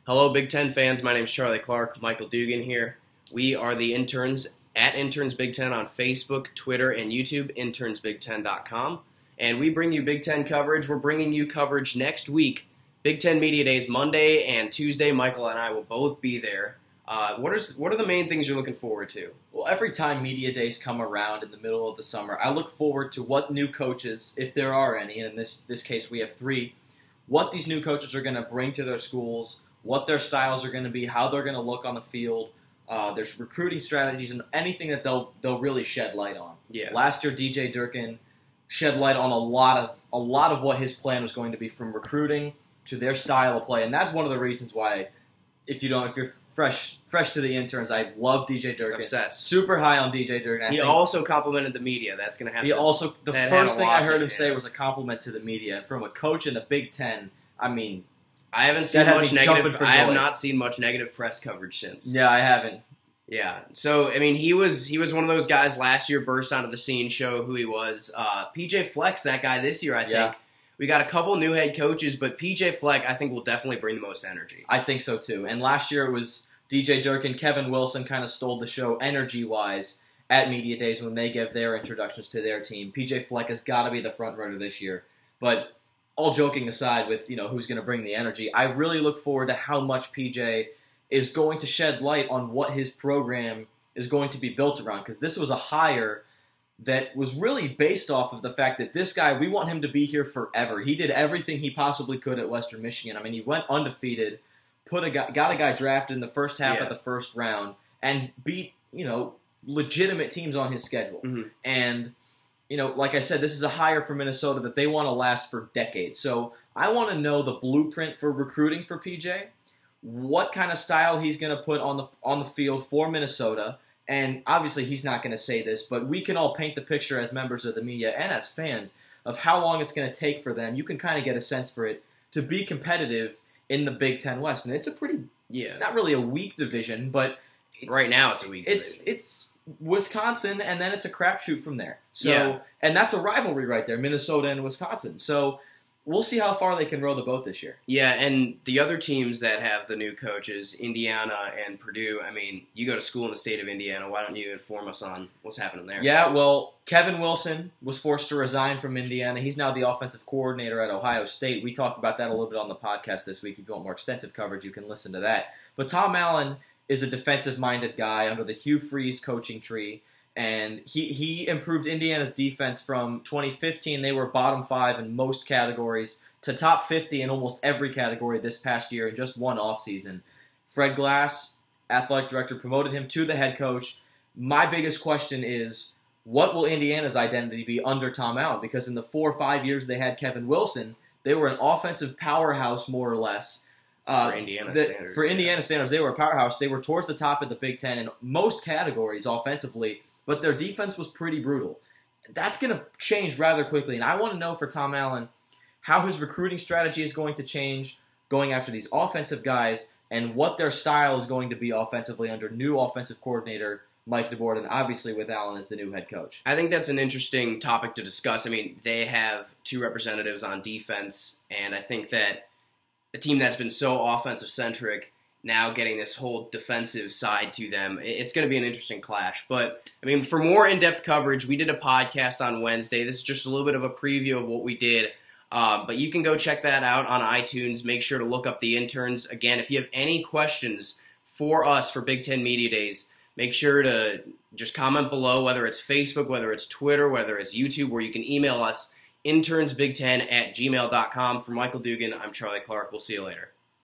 Hello, Big Ten fans. My name is Charlie Clark. Michael Dugan here. We are the Interns at Interns Big Ten on Facebook, Twitter, and YouTube, internsbig10.com. And we bring you Big Ten coverage. We're bringing you coverage next week. Big Ten Media Days Monday and Tuesday. Michael and I will both be there. What are the main things you're looking forward to? Well, every time Media Days come around in the middle of the summer, I look forward to what new coaches, if there are any, and in this case we have 3, what these new coaches are going to bring to their schools, what their styles are going to be, how they're going to look on the field. There's recruiting strategies and anything that they'll really shed light on. Yeah. Last year, DJ Durkin shed light on a lot of what his plan was going to be, from recruiting to their style of play, and that's one of the reasons why, if you're fresh to the Interns, I love DJ Durkin. Obsessed. Super high on DJ Durkin. He also complimented the media. That's going to happen. The first thing I heard him say was a compliment to the media, and from a coach in the Big Ten. I mean, I haven't seen much negative. I have not seen much negative press coverage since. Yeah, I haven't. Yeah. So I mean, he was one of those guys last year, burst onto the scene, show who he was. PJ Fleck's that guy this year. I think we got a couple new head coaches, but PJ Fleck I think will definitely bring the most energy. I think so too. And last year it was DJ Durkin, Kevin Wilson kind of stole the show energy-wise at Media Days when they gave their introductions to their team. PJ Fleck has got to be the front runner this year. But all joking aside with, who's going to bring the energy, I really look forward to how much PJ is going to shed light on what his program is going to be built around, because this was a hire that was really based off of the fact that this guy, we want him to be here forever. He did everything he possibly could at Western Michigan. I mean, he went undefeated, got a guy drafted in the first half of the first round, and beat, legitimate teams on his schedule. Mm-hmm. And like I said, this is a hire for Minnesota that they want to last for decades. So I want to know the blueprint for recruiting for PJ, what kind of style he's going to put on the field for Minnesota. And obviously he's not going to say this, but we can all paint the picture as members of the media and as fans of how long it's going to take for them. You can kind of get a sense for it to be competitive in the Big Ten West. And it's a pretty, it's not really a weak division, but right now it's a weak division. It's Wisconsin, and then it's a crapshoot from there. So, and that's a rivalry right there, Minnesota and Wisconsin. So we'll see how far they can row the boat this year. Yeah, and the other teams that have the new coaches, Indiana and Purdue, I mean, you go to school in the state of Indiana. Why don't you inform us on what's happening there? Yeah, well, Kevin Wilson was forced to resign from Indiana. He's now the offensive coordinator at Ohio State. We talked about that a little bit on the podcast this week. If you want more extensive coverage, you can listen to that. But Tom Allen is a defensive-minded guy under the Hugh Freeze coaching tree, and he improved Indiana's defense from 2015. They were bottom 5 in most categories to top 50 in almost every category this past year in just one offseason. Fred Glass, athletic director, promoted him to the head coach. My biggest question is, what will Indiana's identity be under Tom Allen? Because in the 4 or 5 years they had Kevin Wilson, they were an offensive powerhouse, more or less. For Indiana standards. For Indiana standards, they were a powerhouse. They were towards the top of the Big Ten in most categories offensively, but their defense was pretty brutal. That's going to change rather quickly, and I want to know for Tom Allen how his recruiting strategy is going to change going after these offensive guys and what their style is going to be offensively under new offensive coordinator Mike DeBord, and obviously with Allen as the new head coach. I think that's an interesting topic to discuss. I mean, they have 2 representatives on defense, and I think that a team that's been so offensive-centric now getting this whole defensive side to them, it's going to be an interesting clash. But, I mean, for more in-depth coverage, we did a podcast on Wednesday. This is just a little bit of a preview of what we did. But you can go check that out on iTunes. Make sure to look up the Interns. Again, if you have any questions for us for Big Ten Media Days, make sure to just comment below, whether it's Facebook, whether it's Twitter, whether it's YouTube, or you can email us, internsbig10@gmail.com. For Michael Dugan, I'm Charlie Clark. We'll see you later.